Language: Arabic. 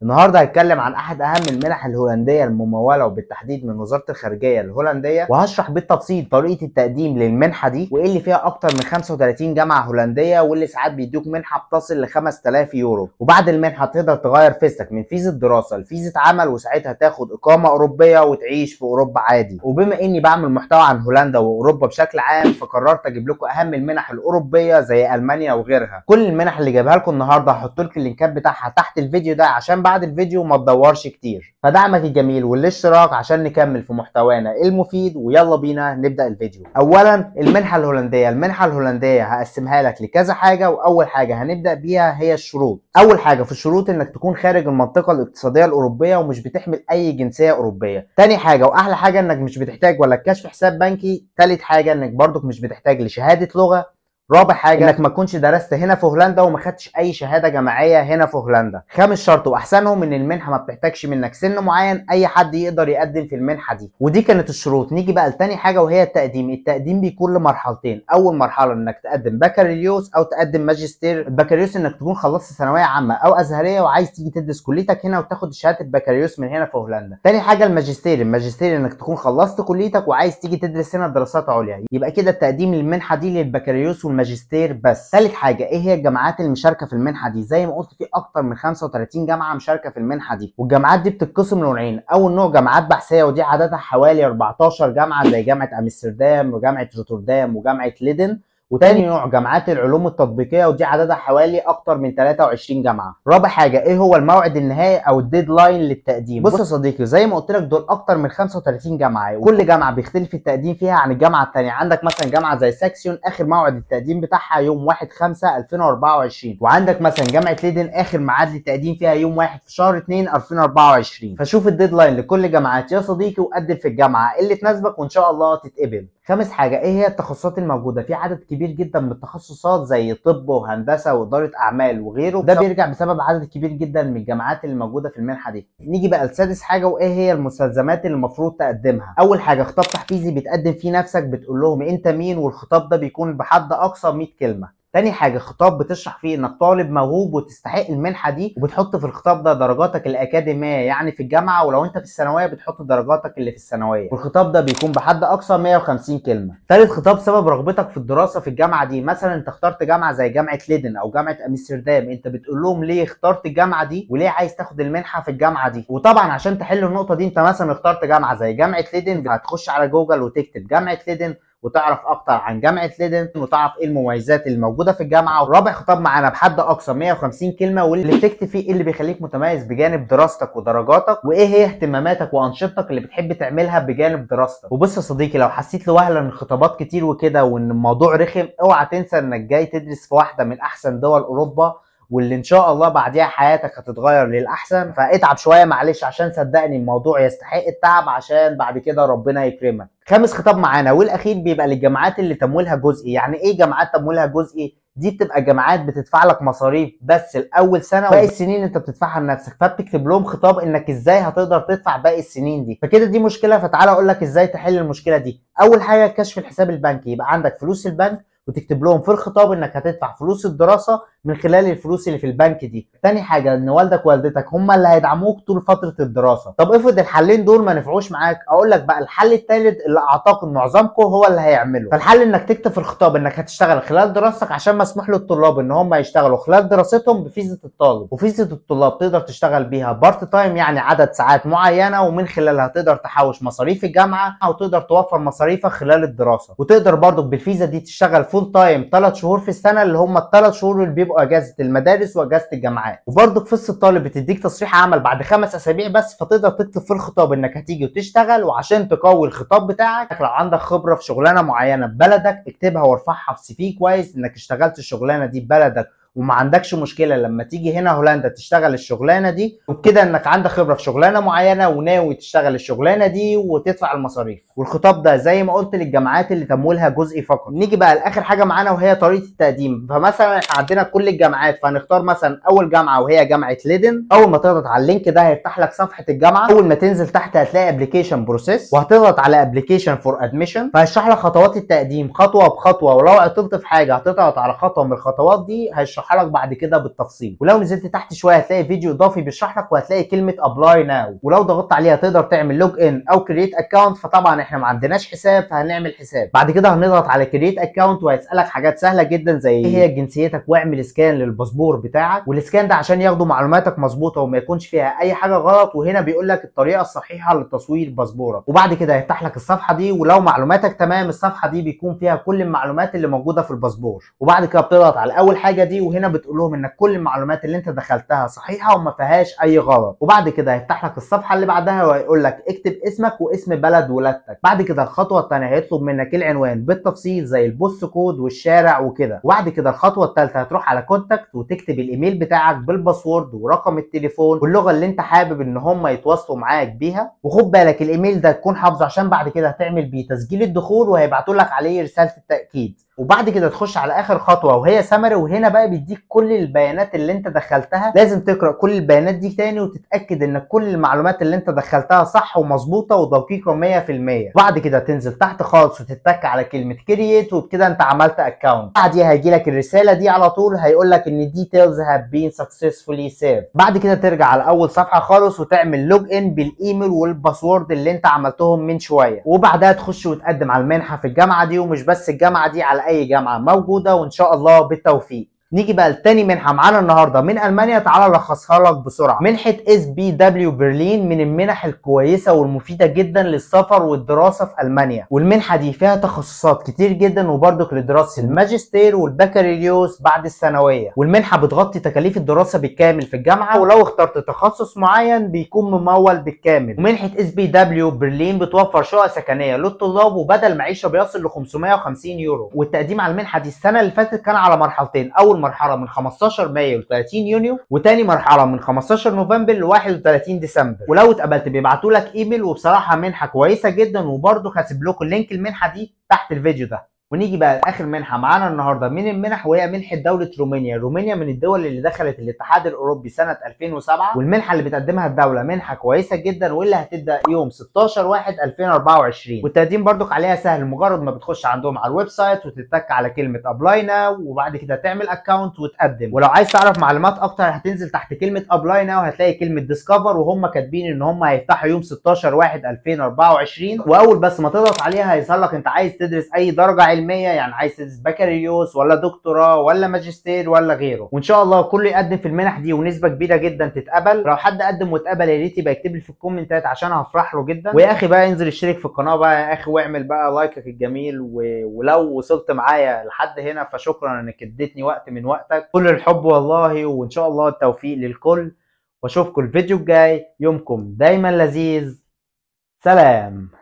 النهارده هتكلم عن احد اهم المنح الهولنديه المموله وبالتحديد من وزاره الخارجيه الهولنديه، وهشرح بالتفصيل طريقه التقديم للمنحه دي وايه اللي فيها اكتر من 35 جامعه هولنديه واللي ساعات بيدوك منحه بتصل ل 5000 يورو. وبعد المنحه تقدر تغير فيزتك من فيزا دراسه لفيزا عمل، وساعتها تاخد اقامه اوروبيه وتعيش في اوروبا عادي. وبما اني بعمل محتوى عن هولندا واوروبا بشكل عام، فقررت اجيب لكم اهم المنح الاوروبيه زي المانيا وغيرها. كل المنح اللي جايبها لكم النهارده هحط لكم اللينكات بتاعها تحت الفيديو ده عشان بعد الفيديو ما تدورش كتير. فدعمك الجميل والاشتراك عشان نكمل في محتوانا المفيد، ويلا بينا نبدا الفيديو. اولا المنحه الهولنديه هقسمها لك لكذا حاجه، واول حاجه هنبدا بيها هي الشروط. اول حاجه في الشروط انك تكون خارج المنطقه الاقتصاديه الاوروبيه ومش بتحمل اي جنسيه اوروبيه. تاني حاجه واحلى حاجه انك مش بتحتاج ولا كشف حساب بنكي. تالت حاجه انك برضك مش بتحتاج لشهاده لغه. رابع حاجه انك ما تكونش درست هنا في هولندا وما خدتش اي شهاده جامعيه هنا في هولندا. خامس شرط واحسنهم ان المنحه ما بتحتاجش منك سن معين، اي حد يقدر يقدم في المنحه دي. ودي كانت الشروط. نيجي بقى لتاني حاجه وهي التقديم بيكون لمرحلتين. اول مرحله انك تقدم بكالوريوس او تقدم ماجستير. البكالوريوس انك تكون خلصت ثانويه عامه او ازهريه وعايز تيجي تدرس كليتك هنا وتاخد شهاده البكالوريوس من هنا في هولندا. تاني حاجه الماجستير انك تكون خلصت كليتك وعايز تيجي تدرس هنا دراسات عليا. يبقى كده التقديم للمنحه دي للبكالوريوس والماجستير بس. ثالث حاجه ايه هي الجامعات المشاركه في المنحه دي؟ زي ما قلت في اكتر من 35 جامعه مشاركه في المنحه دي، والجامعات دي بتتقسم لنوعين. اول نوع جامعات بحثيه ودي عددها حوالي 14 جامعه زي جامعه امستردام وجامعه روتردام وجامعه ليدن. وتاني نوع جامعات العلوم التطبيقيه ودي عددها حوالي اكتر من 23 جامعه. رابع حاجه ايه هو الموعد النهائي او الديدلاين للتقديم؟ بص يا صديقي، زي ما قلت لك دول اكتر من 35 جامعه، وكل جامعه بيختلف التقديم فيها عن الجامعه الثانيه. عندك مثلا جامعه زي ساكسيون اخر موعد التقديم بتاعها يوم 1/5/2024، وعندك مثلا جامعه ليدن اخر ميعاد للتقديم فيها يوم 1 في شهر 2/2024. فشوف الديدلاين لكل جامعات يا صديقي وقدم في الجامعه اللي تناسبك وان شاء الله تتقبل. خامس حاجه ايه هي التخصصات الموجوده؟ في عدد كبير جدا من التخصصات زي طب وهندسه واداره اعمال وغيره. ده بيرجع بسبب عدد كبير جدا من الجامعات اللي موجوده في المنحه دي. نيجي بقى لسادس حاجه وايه هي المستلزمات اللي المفروض تقدمها. اول حاجه خطاب تحفيزي بتقدم فيه نفسك، بتقول لهم انت مين، والخطاب ده بيكون بحد اقصى 100 كلمه. تاني حاجه خطاب بتشرح فيه انك طالب موهوب وتستحق المنحه دي، وبتحط في الخطاب ده درجاتك الاكاديميه يعني في الجامعه، ولو انت في الثانويه بتحط درجاتك اللي في الثانويه. والخطاب ده بيكون بحد اقصى 150 كلمه. تالت خطاب سبب رغبتك في الدراسه في الجامعه دي. مثلا انت اخترت جامعه زي جامعه ليدن او جامعه امستردام، انت بتقول لهم ليه اخترت الجامعه دي وليه عايز تاخد المنحه في الجامعه دي. وطبعا عشان تحل النقطه دي انت مثلا اخترت جامعه زي جامعه ليدن، هتخش على جوجل وتكتب جامعه ليدن وتعرف اكتر عن جامعه ليدن وتعرف ايه المميزات اللي موجوده في الجامعه. ورابع خطاب معانا بحد اقصى 150 كلمه، واللي بتكتب فيه ايه اللي بيخليك متميز بجانب دراستك ودرجاتك، وايه هي اهتماماتك وانشطتك اللي بتحب تعملها بجانب دراستك. وبص يا صديقي، لو حسيت لوهله ان الخطابات كتير وكده وان الموضوع رخم، اوعى تنسى انك جاي تدرس في واحده من احسن دول اوروبا، واللي ان شاء الله بعديها حياتك هتتغير للاحسن. فاتعب شويه معلش، عشان صدقني الموضوع يستحق التعب عشان بعد كده ربنا يكرمك. خامس خطاب معانا والاخير بيبقى للجامعات اللي تمويلها جزئي. يعني ايه جامعات تمويلها جزئي؟ دي بتبقى جامعات بتدفع لك مصاريف بس الاول سنه، وباقي السنين انت بتدفعها لنفسك. فبتكتب لهم خطاب انك ازاي هتقدر تدفع باقي السنين دي. فكده دي مشكله، فتعالى اقول لك ازاي تحل المشكله دي. اول حاجه كشف الحساب البنكي، يبقى عندك فلوس البنك وتكتب لهم في الخطاب انك هتدفع فلوس الدراسه من خلال الفلوس اللي في البنك دي. تاني حاجه ان والدك ووالدتك هم اللي هيدعموك طول فتره الدراسه. طب افرض الحلين دول ما نفعوش معاك، اقول لك بقى الحل الثالث اللي اعتقد معظمكم هو اللي هيعمله. فالحل انك تكتب في الخطاب انك هتشتغل خلال دراستك، عشان مسموح للطلاب ان هم يشتغلوا خلال دراستهم بفيزا الطالب. وفيزا الطلاب تقدر تشتغل بيها بارت تايم، يعني عدد ساعات معينه، ومن خلالها تقدر تحوش مصاريف الجامعه او تقدر توفر مصاريفك خلال الدراسه. وتقدر برضك بالفيزا دي تشتغل فول تايم 3 شهور في السنه، اللي هم ال3 شهور اللي بيبقوا اجازه المدارس واجازه الجامعات. وبرضك فيزا الطالب بتديك تصريح عمل بعد 5 اسابيع بس، فتقدر تكتب في الخطاب انك هتيجي وتشتغل. وعشان تقوي الخطاب بتاعك، لو عندك خبره في شغلانه معينه ببلدك اكتبها وارفعها في CV كويس انك اشتغلت الشغلانه دي ببلدك وما عندكش مشكله لما تيجي هنا هولندا تشتغل الشغلانه دي، وبكده انك عندك خبره في شغلانه معينه وناوي تشتغل الشغلانه دي وتدفع المصاريف. والخطاب ده زي ما قلت للجامعات اللي تمويلها جزئي فقط. نيجي بقى لاخر حاجه معانا وهي طريقه التقديم. فمثلا احنا عندنا كل الجامعات، فهنختار مثلا اول جامعه وهي جامعه ليدن. اول ما تضغط على اللينك ده هيفتح لك صفحه الجامعه. اول ما تنزل تحت هتلاقي ابلكيشن بروسيس، وهتضغط على ابلكيشن فور ادميشن، فهيشرح لك خطوات التقديم خطوه بخطوه. ولو عطلت في حاجه هتضغط على خطوه من الخطوات دي هيشرح وهشرحها لك بعد كده بالتفصيل. ولو نزلت تحت شويه هتلاقي فيديو اضافي بيشرح لك، وهتلاقي كلمه ابلاي ناو، ولو ضغطت عليها تقدر تعمل لوج ان او كرييت اكونت. فطبعا احنا ما عندناش حساب فهنعمل حساب. بعد كده هنضغط على كرييت اكونت وهيسالك حاجات سهله جدا زي ايه هي جنسيتك، واعمل سكان للباسبور بتاعك، والسكان ده عشان ياخدوا معلوماتك مظبوطه وما يكونش فيها اي حاجه غلط. وهنا بيقول لك الطريقه الصحيحه لتصوير باسبورك. وبعد كده هيفتح لك الصفحه دي، ولو معلوماتك تمام الصفحه دي بيكون فيها كل المعلومات اللي موجوده في الباسبور. وبعد كده بتضغط على اول حاجه دي، وهنا بتقول لهم انك كل المعلومات اللي انت دخلتها صحيحه وما فيهاش اي غلط. وبعد كده هيفتح لك الصفحه اللي بعدها وهيقول لك اكتب اسمك واسم بلد ولادتك. بعد كده الخطوه الثانيه هيطلب منك العنوان بالتفصيل زي البوست كود والشارع وكده. وبعد كده الخطوه الثالثه هتروح على كونتاكت وتكتب الايميل بتاعك بالباسورد ورقم التليفون واللغه اللي انت حابب ان هم يتواصلوا معاك بيها. وخد بالك الايميل ده تكون حافظه عشان بعد كده هتعمل بيه تسجيل الدخول وهيبعتوا لك عليه رساله التاكيد. وبعد كده تخش على اخر خطوه وهي سمري، وهنا بقى بيديك كل البيانات اللي انت دخلتها. لازم تقرا كل البيانات دي تاني وتتاكد ان كل المعلومات اللي انت دخلتها صح ومظبوطه ودقيقه 100%. بعد كده تنزل تحت خالص وتتك على كلمه كرييت، وبكده انت عملت اكونت. بعديها هيجي لك الرساله دي على طول، هيقول لك ان details have been successfully saved. بعد كده ترجع على اول صفحه خالص وتعمل لوج ان بالايميل والباسورد اللي انت عملتهم من شويه. وبعدها تخش وتقدم على المنحه في الجامعه دي، ومش بس الجامعه دي، على اي جامعه موجوده، وان شاء الله بالتوفيق. نيجي بقى لتاني منحه معانا النهارده من المانيا. تعالى الخصها لك بسرعه. منحه SBW برلين من المنح الكويسه والمفيده جدا للسفر والدراسه في المانيا. والمنحه دي فيها تخصصات كتير جدا، وبرضك لدراسه الماجستير والبكالوريوس بعد الثانويه. والمنحه بتغطي تكاليف الدراسه بالكامل في الجامعه، ولو اخترت تخصص معين بيكون ممول بالكامل. ومنحه SBW برلين بتوفر شقق سكنيه للطلاب وبدل معيشه بيصل ل 550 يورو. والتقديم على المنحه دي السنه اللي فاتت كان على مرحلتين، اول مرحله من 15 مايو ل 30 يونيو، وتاني مرحله من 15 نوفمبر ل 31 ديسمبر. ولو اتقبلت بيبعتوا لك ايميل. وبصراحه منحه كويسه جدا، وبرده هسيب لكم لينك المنحه دي تحت الفيديو ده. ونيجي بقى لاخر منحه معانا النهارده من المنح، وهي منحه دوله رومانيا. رومانيا من الدول اللي دخلت الاتحاد الاوروبي سنه 2007، والمنحه اللي بتقدمها الدوله منحه كويسه جدا، واللي هتبدا يوم 16/1/2024. والتقديم برضك عليها سهل، مجرد ما بتخش عندهم على الويب سايت وتتك على كلمه ابلاي ناو، وبعد كده تعمل اكونت وتقدم. ولو عايز تعرف معلومات اكتر هتنزل تحت كلمه ابلاي ناو هتلاقي كلمه ديسكفر، وهم كاتبين ان هم هيفتحوا يوم 16/1/2024. واول بس ما تضغط عليها هيظهر لك انت عايز تدرس اي درجه علميه، يعني عايز تدرس بكالوريوس ولا دكتوراه ولا ماجستير ولا غيره. وان شاء الله كله يقدم في المنح دي ونسبه كبيره جدا تتقبل. لو حد قدم واتقبل يا ريت يبقى يكتب لي في الكومنتات عشان هفرح له جدا. ويا اخي بقى انزل اشترك في القناه بقى يا اخي، واعمل بقى لايكك الجميل ولو وصلت معايا لحد هنا فشكرا انك اديتني وقت من وقتك. كل الحب والله، وان شاء الله التوفيق للكل، واشوفكم الفيديو الجاي. يومكم دايما لذيذ. سلام.